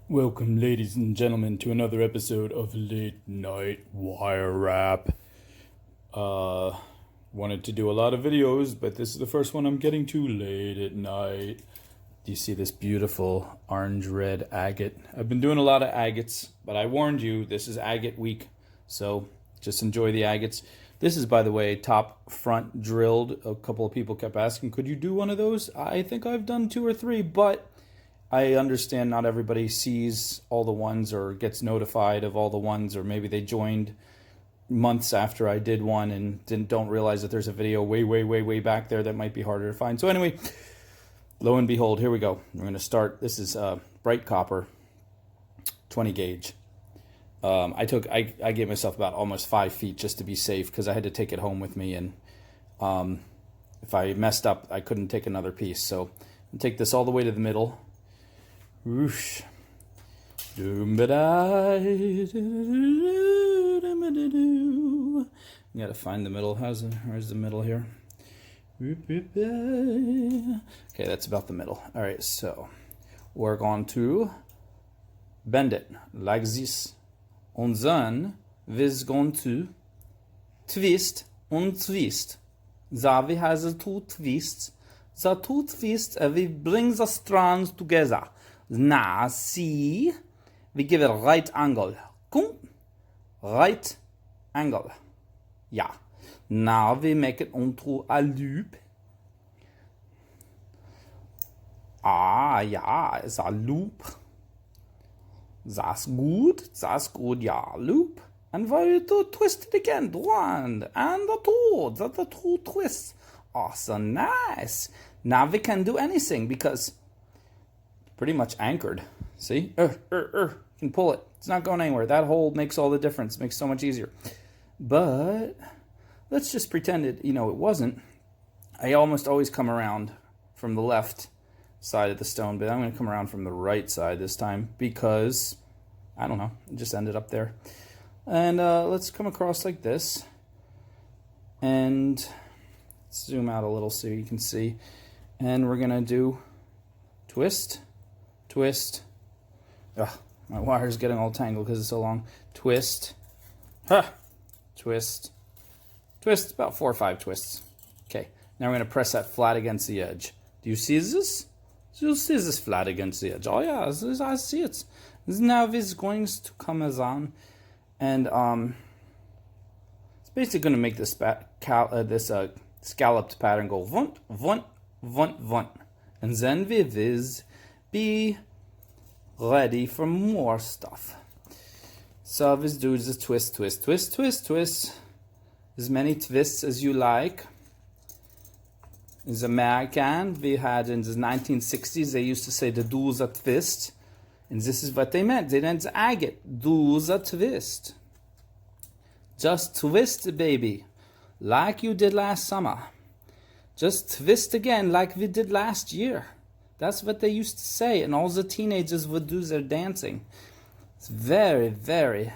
Welcome, ladies and gentlemen, to another episode of Late Night Wire Wrap. Wanted to do a lot of videos, but this is the first one I'm getting to late at night. Do you see this beautiful orange-red agate? I've been doing a lot of agates, but I warned you, this is agate week, so just enjoy the agates. This is, by the way, top front drilled. A couple of people kept asking, could you do one of those? I think I've done 2 or 3, but I understand not everybody sees all the ones or gets notified of all the ones, or maybe they joined months after I did one and don't realize that there's a video way back there that might be harder to find. So anyway, lo and behold, here we go. We're going to start. This is bright copper, 20 gauge. I gave myself about almost 5 feet just to be safe because I had to take it home with me, and if I messed up, I couldn't take another piece. So I'll take this all the way to the middle. Whoosh. You gotta find the middle. Where's the middle here? Okay, that's about the middle. All right, so we're going to bend it like this. And then we're going to twist and twist. Zavi has the 2 twists. The 2 twists, we bring the strands together. Now, see, we give it a right angle. Right angle. Yeah. Now we make it onto a loop. Yeah, it's a loop. That's good. Yeah, loop. And we do twist it again. 1 and 2. That's the 2 twists. Oh, so nice. Now we can do anything because pretty much anchored. See? You can pull it. It's not going anywhere. That hole makes all the difference. Makes it so much easier. But let's just pretend it wasn't. I almost always come around from the left side of the stone, but I'm going to come around from the right side this time because, I don't know, it just ended up there. And let's come across like this. And zoom out a little so you can see. And we're going to do twist. Twist. Ugh, my wire's getting all tangled because it's so long. Twist. Twist. Twist. About 4 or 5 twists. Okay. Now we're going to press that flat against the edge. Do you see this? Do you see this flat against the edge? Oh yeah, I see it. Now this is going to come as on. And it's basically going to make this scalloped pattern go vunt, vunt, vunt, vunt. And then we will be ready for more stuff. So let's do this twist, twist, twist, twist, twist. As many twists as you like. As American, we had in the 1960s, they used to say the do the twist. And this is what they meant. They meant agate. Do the twist. Just twist, baby. Like you did last summer. Just twist again like we did last year. That's what they used to say, and all the teenagers would do their dancing. It's very, very,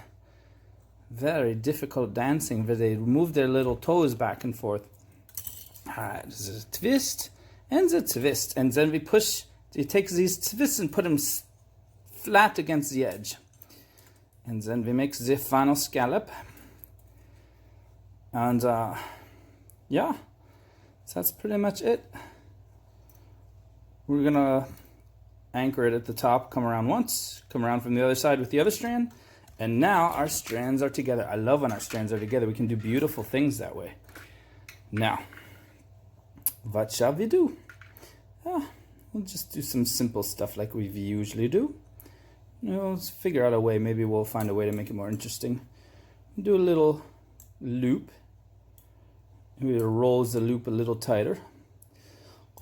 very difficult dancing where they move their little toes back and forth. Alright, there's a twist and a twist, and then we push. You take these twists and put them flat against the edge. And then we make the final scallop. And yeah, so that's pretty much it. We're going to anchor it at the top, come around once, come around from the other side with the other strand, and now our strands are together. I love when our strands are together. We can do beautiful things that way. Now, what shall we do? We'll just do some simple stuff like we usually do. Let's figure out a way. Maybe we'll find a way to make it more interesting. Do a little loop. Maybe it rolls the loop a little tighter.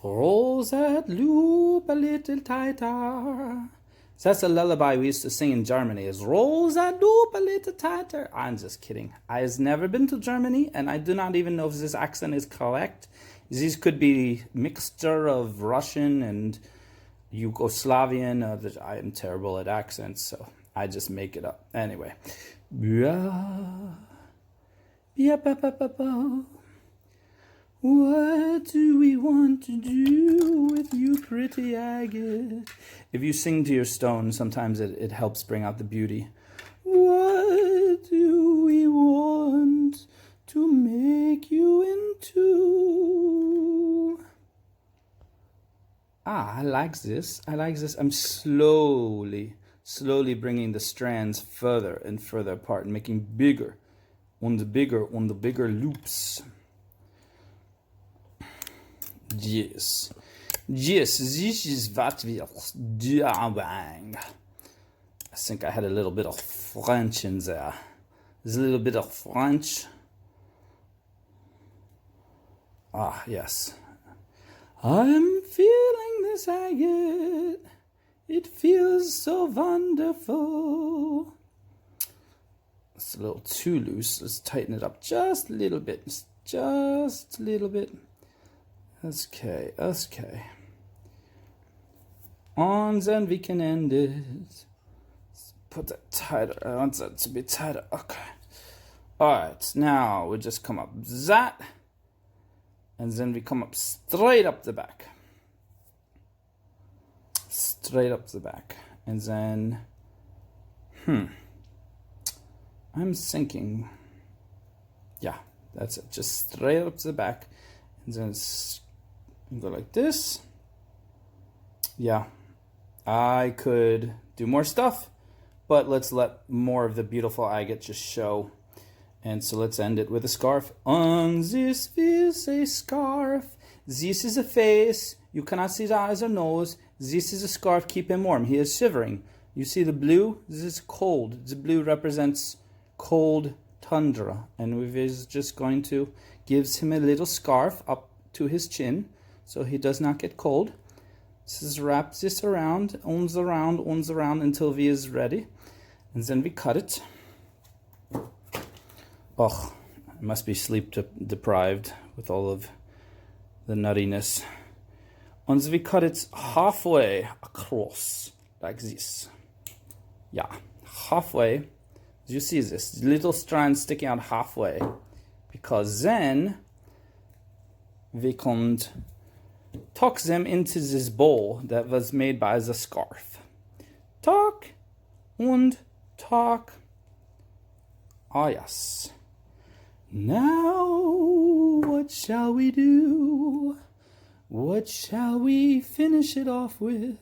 Roll that loop a little tighter. So that's a lullaby we used to sing in Germany, is roll that loop a little tighter. I'm just kidding. I've never been to Germany, and I do not even know if this accent is correct. This could be a mixture of Russian and Yugoslavian. I am terrible at accents, so I just make it up. Anyway. What do we want to do with you, pretty agate? If you sing to your stone, sometimes it helps bring out the beauty. What do we want to make you into? I like this. I like this. I'm slowly bringing the strands further and further apart and making bigger and bigger loops. Yes. Yes, this is what we are doing. I think I had a little bit of French in there. There's a little bit of French. Ah, yes. I'm feeling this agate. It feels so wonderful. It's a little too loose. Let's tighten it up just a little bit. Just a little bit. Okay. And then we can end it. Let's put that tighter. I want that to be tighter. Okay. Alright, now we just come up that. And then we come up straight up the back. Straight up the back. And then, I'm thinking, yeah, that's it. Just straight up the back. And then go like this. Yeah, I could do more stuff, but let's let more of the beautiful agate just show. And so let's end it with a scarf. On this is a scarf. This is a face. You cannot see the eyes or nose. This is a scarf. Keep him warm. He is shivering. You see the blue? This is cold. The blue represents cold tundra. And we is just going to gives him a little scarf up to his chin so he does not get cold. This is wrap this around, ons around until we is ready. And then we cut it. Oh, I must be sleep deprived with all of the nuttiness. Once we cut it halfway across, like this. Yeah, halfway. You see this little strand sticking out halfway. Because then we can tuck them into this bowl that was made by the scarf. Tuck and tuck. Ah, yes. Now, what shall we do? What shall we finish it off with?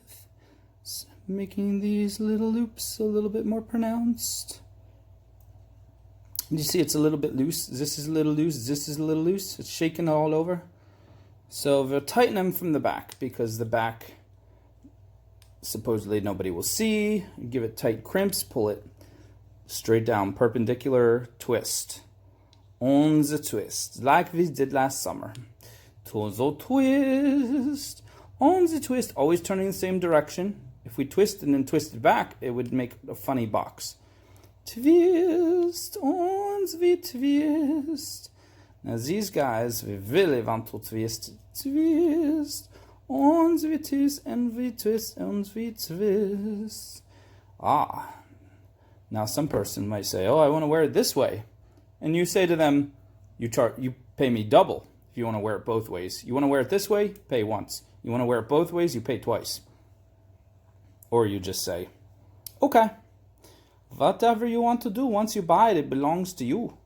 Making these little loops a little bit more pronounced. You see it's a little bit loose. This is a little loose. This is a little loose. It's shaking all over. So we'll tighten them from the back because the back supposedly nobody will see. Give it tight crimps. Pull it straight down. Perpendicular twist. On the twist. Like we did last summer. To the twist. On the twist. Always turning the same direction. If we twist and then twist it back, it would make a funny box. Twist, on the twist. Now these guys, we really want to twist. Twist, on the twist, and we twist, and we twist. Ah. Now some person might say, oh, I want to wear it this way. And you say to them, you pay me double if you want to wear it both ways. You want to wear it this way? Pay once. You want to wear it both ways? You pay twice. Or you just say, okay. Whatever you want to do, once you buy it, it belongs to you.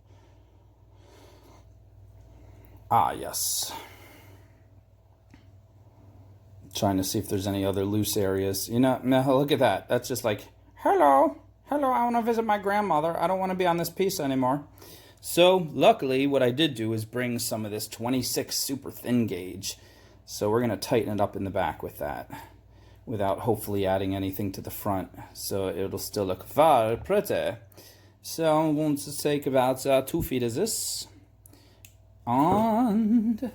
Ah, yes. Trying to see if there's any other loose areas. You know, look at that. That's just like, hello, I want to visit my grandmother. I don't want to be on this piece anymore. So, luckily, what I did do is bring some of this 26 super thin gauge. So we're going to tighten it up in the back with that, without hopefully adding anything to the front. So it'll still look very pretty. So I'm going to take about 2 feet of this. And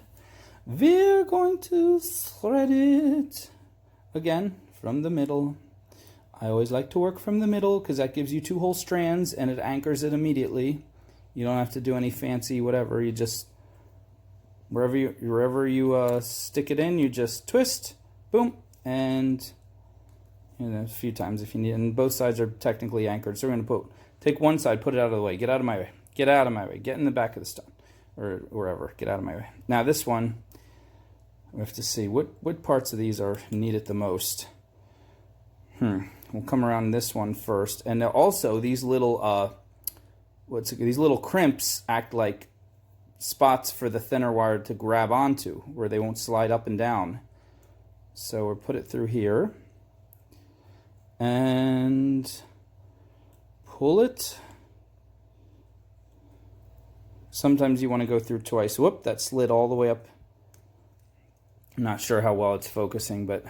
we're going to thread it again from the middle. I always like to work from the middle because that gives you 2 whole strands and it anchors it immediately. You don't have to do any fancy whatever. You just, wherever you stick it in, you just twist, boom, and a few times if you need. And both sides are technically anchored. So we're going to take one side, put it out of the way. Get out of my way. Get out of my way. Get in the back of the stone. or wherever. Get out of my way. Now this one, we have to see what parts of these are needed the most. We'll come around this one first, and also these little these little crimps act like spots for the thinner wire to grab onto, where they won't slide up and down. So we'll put it through here and pull it. Sometimes you want to go through twice. Whoop, that slid all the way up. I'm not sure how well it's focusing, but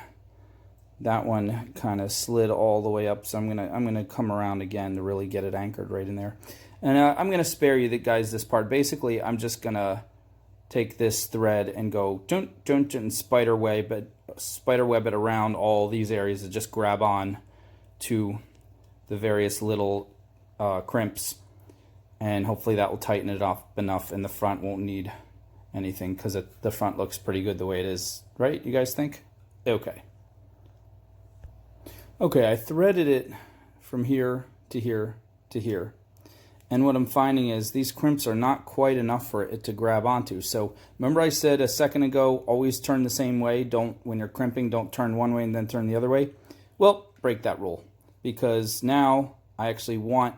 that one kind of slid all the way up. So I'm gonna come around again to really get it anchored right in there. And I'm gonna spare you guys this part. Basically, I'm just gonna take this thread and go dun dun dun, spider web it around all these areas to just grab on to the various little crimps, and hopefully that will tighten it off enough, and the front won't need anything because the front looks pretty good the way it is, right? You guys think? Okay. Okay, I threaded it from here to here to here. And what I'm finding is these crimps are not quite enough for it to grab onto. So remember I said a second ago, always turn the same way. When you're crimping, don't turn one way and then turn the other way. Well, break that rule, because now I actually want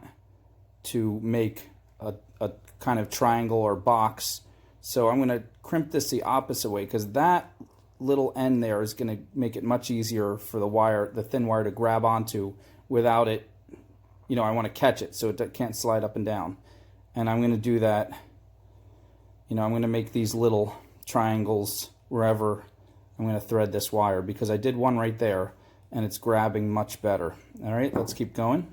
to make a kind of triangle or box. So I'm going to crimp this the opposite way, because that little end there is going to make it much easier for the thin wire to grab onto without it. I want to catch it so it can't slide up and down. And I'm going to do that. I'm going to make these little triangles wherever I'm going to thread this wire, because I did one right there and it's grabbing much better. All right, let's keep going.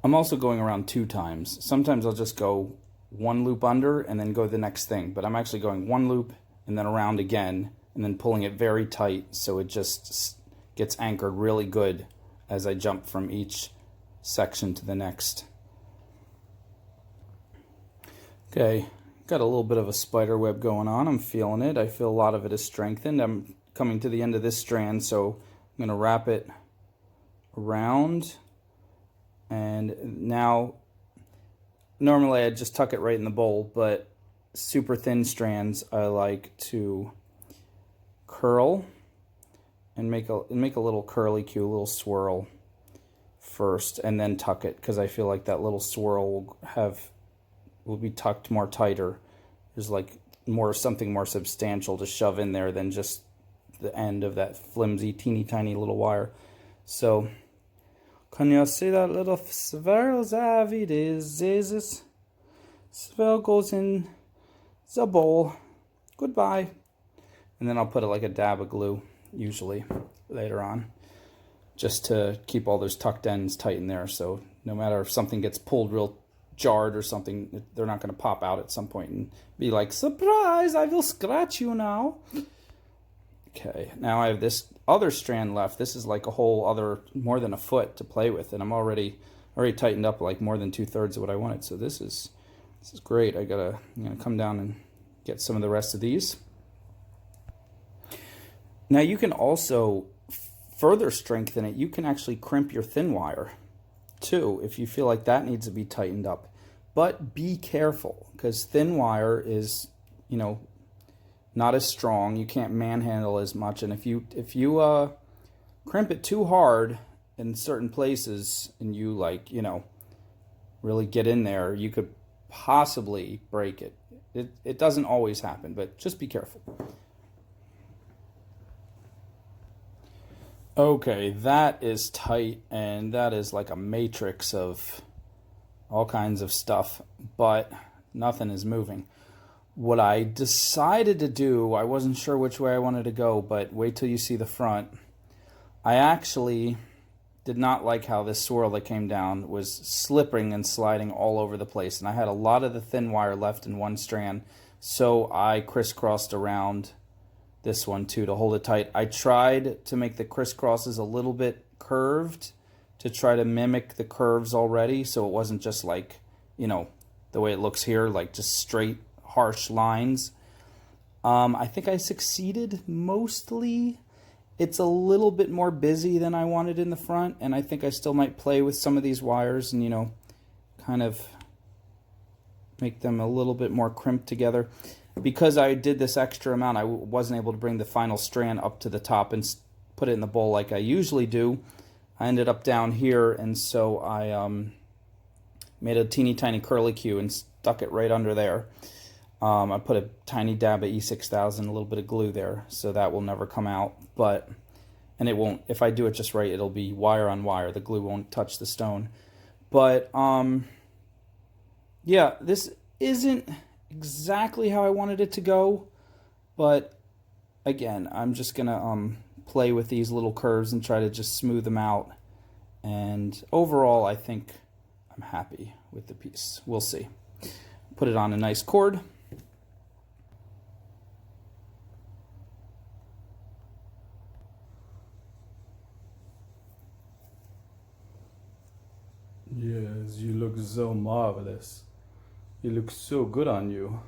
I'm also going around 2 times. Sometimes I'll just go 1 loop under and then go the next thing, but I'm actually going 1 loop and then around again and then pulling it very tight so it just gets anchored really good as I jump from each section to the next. Okay, got a little bit of a spider web going on. I'm feeling it. I feel a lot of it is strengthened. I'm coming to the end of this strand, so I'm going to wrap it around. And now, normally I'd just tuck it right in the bowl, but super thin strands I like to curl and make a little curly-cue, a little swirl first, and then tuck it, because I feel like that little swirl will be tucked more tighter. There's like something more substantial to shove in there than just the end of that flimsy, teeny tiny little wire. So, can you see that little swirl? It is. Swirl goes in the bowl. Goodbye. And then I'll put it like a dab of glue, usually later on, just to keep all those tucked ends tight in there, so no matter if something gets pulled real jarred or something, they're not going to pop out at some point and be like, surprise, I will scratch you now. Okay, now I have this other strand left. This is like a whole other, more than a foot to play with, and I'm already tightened up like more than 2/3 of what I wanted, so this is great. I'm gonna come down and get some of the rest of these. Now you can also further strengthen it. You can actually crimp your thin wire too if you feel like that needs to be tightened up. But be careful, because thin wire is, not as strong. You can't manhandle as much, and if you crimp it too hard in certain places and you really get in there, you could possibly break it. It doesn't always happen, but just be careful. Okay, that is tight, and that is like a matrix of all kinds of stuff, but nothing is moving. What I decided to do, I wasn't sure which way I wanted to go, but wait till you see the front. I actually did not like how this swirl that came down was slipping and sliding all over the place, and I had a lot of the thin wire left in one strand, so I crisscrossed around this one too to hold it tight. I tried to make the crisscrosses a little bit curved to try to mimic the curves already, so it wasn't just like, the way it looks here, like just straight, harsh lines. I think I succeeded mostly. It's a little bit more busy than I wanted in the front, and I think I still might play with some of these wires and, kind of make them a little bit more crimped together. Because I did this extra amount, I wasn't able to bring the final strand up to the top and put it in the bowl like I usually do. I ended up down here, and so I made a teeny tiny curlicue and stuck it right under there. I put a tiny dab of E6000, a little bit of glue there, so that will never come out. And it won't, if I do it just right, it'll be wire on wire. The glue won't touch the stone. But, yeah, this isn't exactly how I wanted it to go. But, again, I'm just going to play with these little curves and try to just smooth them out. And overall, I think I'm happy with the piece. We'll see. Put it on a nice cord. Yes, you look so marvelous. You look so good on you.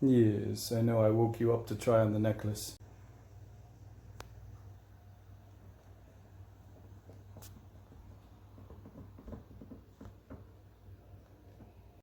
Yes, I know I woke you up to try on the necklace.